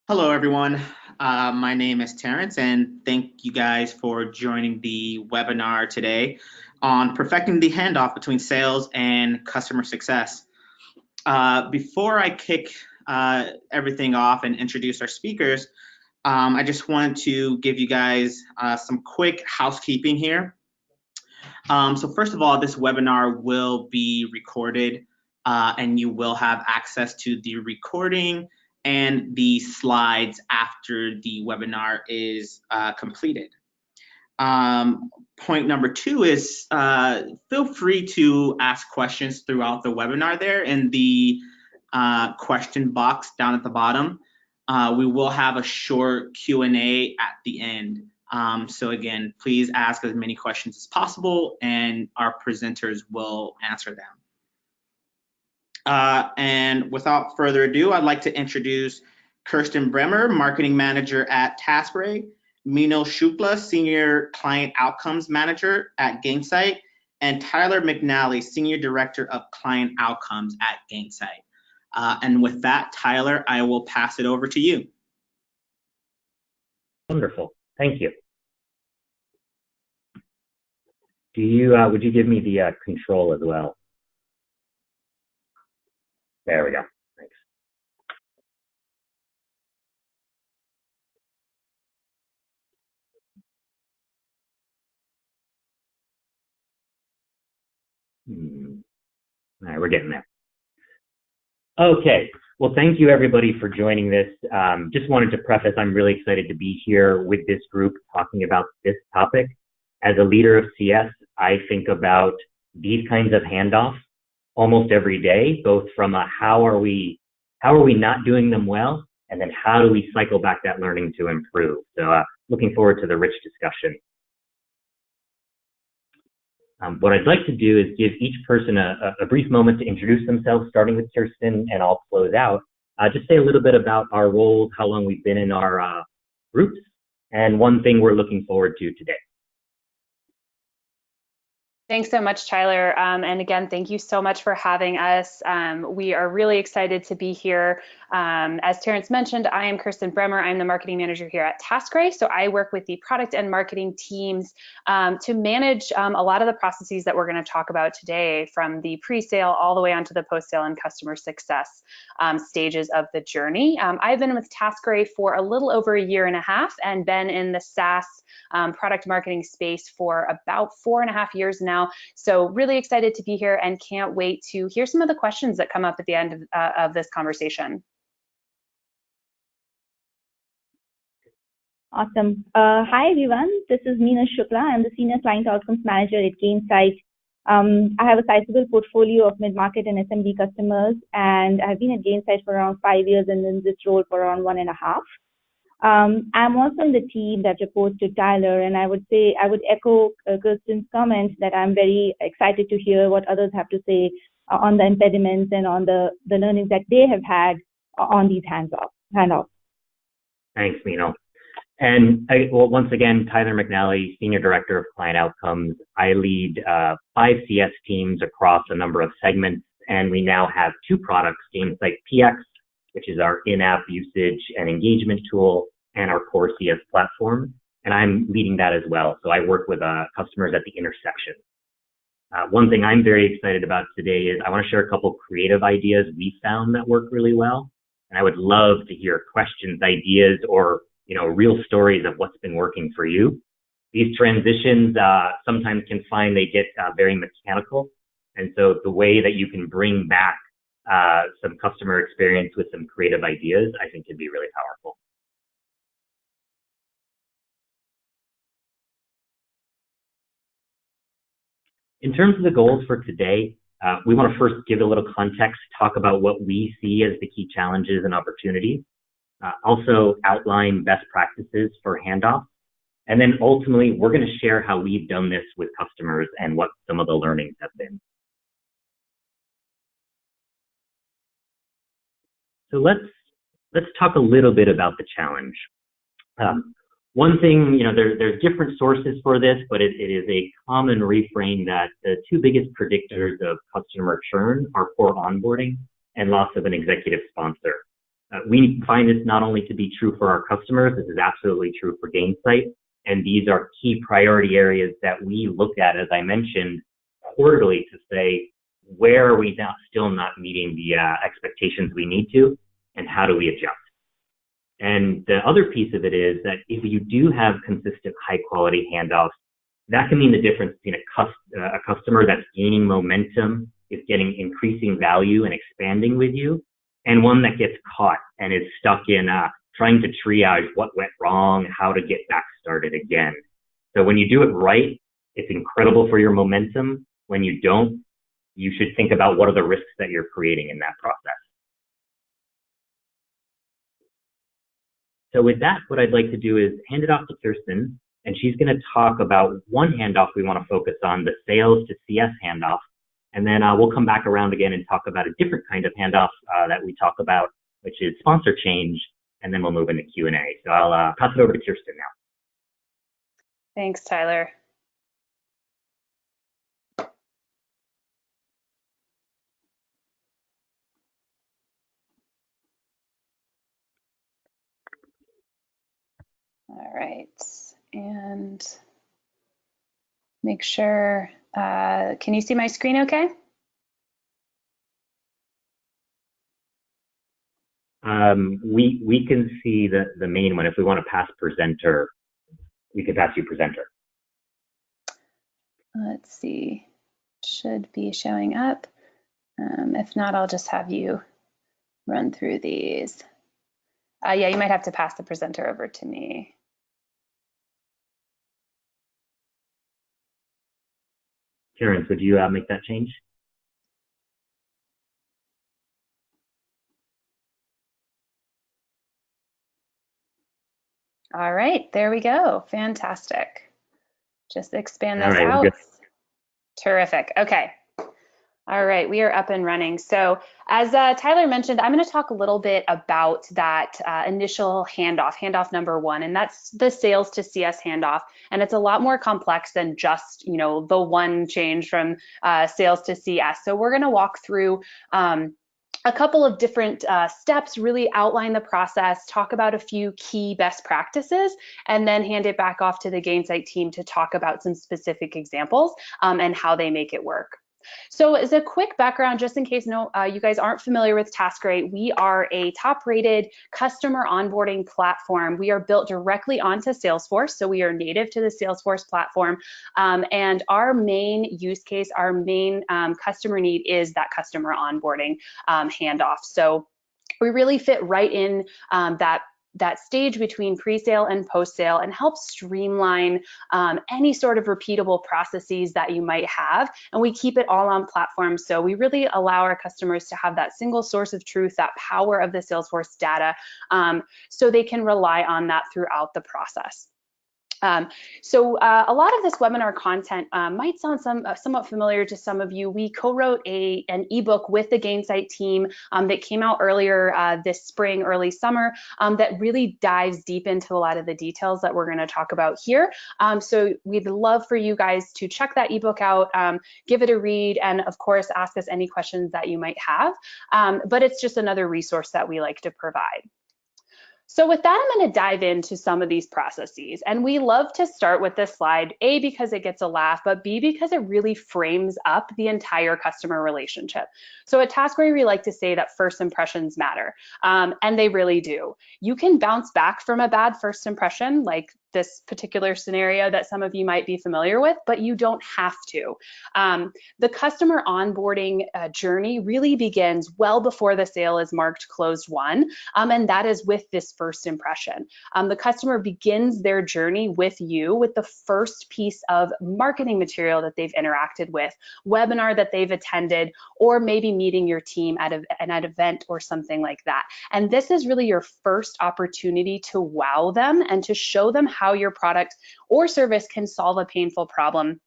Hello, everyone. My name is Terrence, and thank you guys for joining the webinar today on perfecting the handoff between sales and customer success. Before I kick everything off and introduce our speakers, I just wanted to give you guys some quick housekeeping here. So first of all, this webinar will be recorded and you will have access to the recording and the slides after the webinar is completed. Point number two is feel free to ask questions throughout the webinar there in the question box down at the bottom. We will have a short Q&A at the end. So again, please ask as many questions as possible and our presenters will answer them. And without further ado, I'd like to introduce Kirsten Bremer, Marketing Manager at TaskRay, Meenal Shukla, Senior Client Outcomes Manager at Gainsight, and Tyler McNally, Senior Director of Client Outcomes at Gainsight. And with that, Tyler, I will pass it over to you. Wonderful, thank you. Would you give me the control as well? There we go. Thanks. All right, we're getting there. Okay, well, thank you everybody for joining this. Just wanted to preface, I'm really excited to be here with this group talking about this topic. As a leader of CS, I think about these kinds of handoffs almost every day, both from a how are we not doing them well, and then how do we cycle back that learning to improve. So looking forward to the rich discussion. What I'd like to do is give each person a brief moment to introduce themselves, starting with Kirsten, and I'll close out. Just say a little bit about our roles, how long we've been in our groups, and one thing we're looking forward to today. Thanks so much, Tyler. And again, thank you so much for having us. We are really excited to be here. As Terrence mentioned, I am Kirsten Bremer. I'm the marketing manager here at TaskRay. So I work with the product and marketing teams to manage a lot of the processes that we're going to talk about today, from the pre-sale all the way onto the post-sale and customer success stages of the journey. I've been with TaskRay for a little over a year and a half and been in the SaaS product marketing space for about 4.5 years now. So really excited to be here and can't wait to hear some of the questions that come up at the end of this conversation. Awesome. Hi, everyone. This is Meenal Shukla. I'm the Senior Client Outcomes Manager at Gainsight. I have a sizable portfolio of mid-market and SMB customers, and I've been at Gainsight for around 5 years and in this role for around 1.5. I'm also in the team that reports to Tyler, and I would echo Kirsten's comments that I'm very excited to hear what others have to say on the impediments and on the learnings that they have had on these handoffs. Thanks, Meenal. And well, once again, Tyler McNally, Senior Director of Client Outcomes. I lead 5 CS teams across a number of segments, and we now have 2 products, Gainsight PX, which is our in-app usage and engagement tool, and our core CS platform, and I'm leading that as well. So I work with customers at the intersection. One thing I'm very excited about today is I want to share a couple creative ideas we found that work really well, and I would love to hear questions, ideas, or real stories of what's been working for you. These transitions sometimes can find they get very mechanical, and so the way that you can bring back some customer experience with some creative ideas, I think can be really powerful. In terms of the goals for today, we want to first give a little context, talk about what we see as the key challenges and opportunities, also outline best practices for handoff, and then ultimately we're going to share how we've done this with customers and what some of the learnings have been. So let's talk a little bit about the challenge. One thing, there's different sources for this, but it is a common refrain that the 2 biggest predictors of customer churn are poor onboarding and loss of an executive sponsor. We find this not only to be true for our customers, this is absolutely true for Gainsight. And these are key priority areas that we look at, as I mentioned, quarterly to say, where are we now still not meeting the expectations we need to, and how do we adjust? And the other piece of it is that if you do have consistent, high quality handoffs, that can mean the difference between a customer that's gaining momentum, is getting increasing value and expanding with you, and one that gets caught and is stuck in trying to triage what went wrong, how to get back started again. So when you do it right, it's incredible for your momentum. When you don't, you should think about what are the risks that you're creating in that process. So with that, what I'd like to do is hand it off to Kirsten, and she's going to talk about one handoff we want to focus on, the sales to CS handoff. And then we'll come back around again and talk about a different kind of handoff that we talk about, which is sponsor change, and then we'll move into Q&A. So I'll pass it over to Kirsten now. Thanks, Tyler. All right, and make sure, can you see my screen okay? We can see the main one. If we want to pass presenter, we could pass you presenter. Let's see, should be showing up. If not, I'll just have you run through these. Yeah, you might have to pass the presenter over to me. Terrence, would you make that change? All right, there we go. Fantastic. Just expand this out. Good. Terrific. Okay. All right, we are up and running. So as Tyler mentioned, I'm going to talk a little bit about that initial handoff number one, and that's the sales to CS handoff. And it's a lot more complex than just, the one change from sales to CS. So we're going to walk through a couple of different steps, really outline the process, talk about a few key best practices, and then hand it back off to the Gainsight team to talk about some specific examples and how they make it work. So as a quick background, just in case you guys aren't familiar with TaskRay, we are a top-rated customer onboarding platform. We are built directly onto Salesforce, so we are native to the Salesforce platform. And our main use case, our main customer need is that customer onboarding handoff. So we really fit right in that stage between pre-sale and post-sale and help streamline any sort of repeatable processes that you might have. And we keep it all on platform. So we really allow our customers to have that single source of truth, that power of the Salesforce data, so they can rely on that throughout the process. So a lot of this webinar content might sound somewhat familiar to some of you. We co-wrote an ebook with the Gainsight team that came out earlier this spring, early summer, that really dives deep into a lot of the details that we're going to talk about here. So we'd love for you guys to check that ebook out, give it a read, and of course, ask us any questions that you might have. But it's just another resource that we like to provide. So with that, I'm going to dive into some of these processes. And we love to start with this slide, A, because it gets a laugh, but B, because it really frames up the entire customer relationship. So at TaskRay, we like to say that first impressions matter, and they really do. You can bounce back from a bad first impression, like this particular scenario that some of you might be familiar with, but you don't have to. The customer onboarding journey really begins well before the sale is marked closed won, and that is with this first impression. The customer begins their journey with you with the first piece of marketing material that they've interacted with, webinar that they've attended, or maybe meeting your team at an event or something like that. And this is really your first opportunity to wow them and to show them how your product or service can solve a painful problem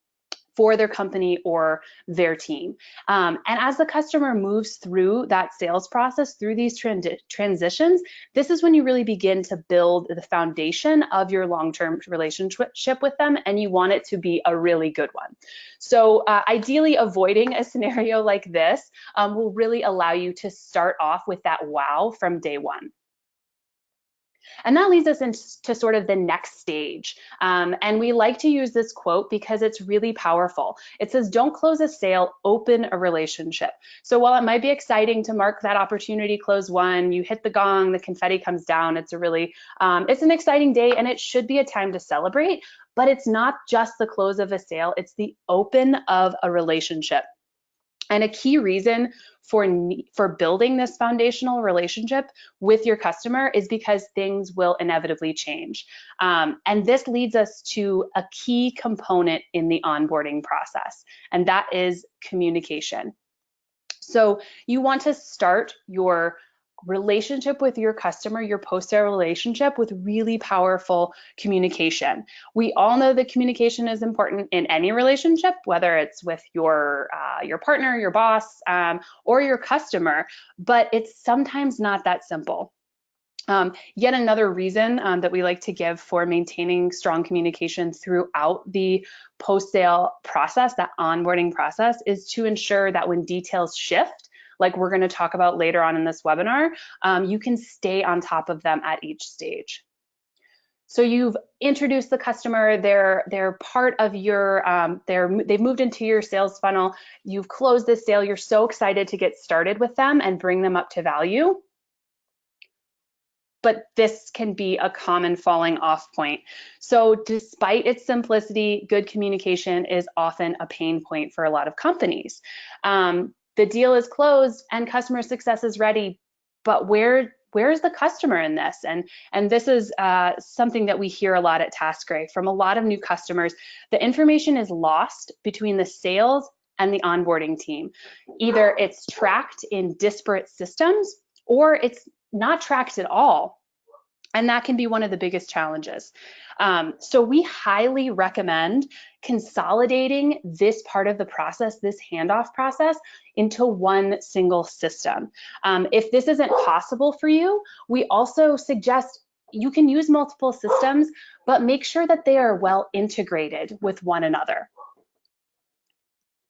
for their company or their team. And as the customer moves through that sales process, through these transitions, this is when you really begin to build the foundation of your long-term relationship with them, and you want it to be a really good one. So ideally, avoiding a scenario like this will really allow you to start off with that wow from day one. And that leads us into sort of the next stage. And we like to use this quote because it's really powerful. It says, don't close a sale, open a relationship. So while it might be exciting to mark that opportunity close one, you hit the gong, the confetti comes down, it's a really, it's an exciting day and it should be a time to celebrate, but it's not just the close of a sale, it's the open of a relationship. And a key reason for building this foundational relationship with your customer is because things will inevitably change. And this leads us to a key component in the onboarding process, and that is communication. So you want to start your relationship with your customer, your post-sale relationship, with really powerful communication. We all know that communication is important in any relationship, whether it's with your partner, your boss, or your customer, but it's sometimes not that simple. Yet another reason that we like to give for maintaining strong communication throughout the post-sale process, that onboarding process, is to ensure that when details shift, like we're going to talk about later on in this webinar, you can stay on top of them at each stage. So you've introduced the customer, they're part of your, they've moved into your sales funnel, you've closed this sale, you're so excited to get started with them and bring them up to value. But this can be a common falling off point. So despite its simplicity, good communication is often a pain point for a lot of companies. The deal is closed and customer success is ready, but where's the customer in this? And this is something that we hear a lot at TaskRay from a lot of new customers. The information is lost between the sales and the onboarding team. Either it's tracked in disparate systems or it's not tracked at all. And that can be one of the biggest challenges. So we highly recommend consolidating this part of the process, this handoff process, into one single system. If this isn't possible for you, we also suggest you can use multiple systems, but make sure that they are well integrated with one another.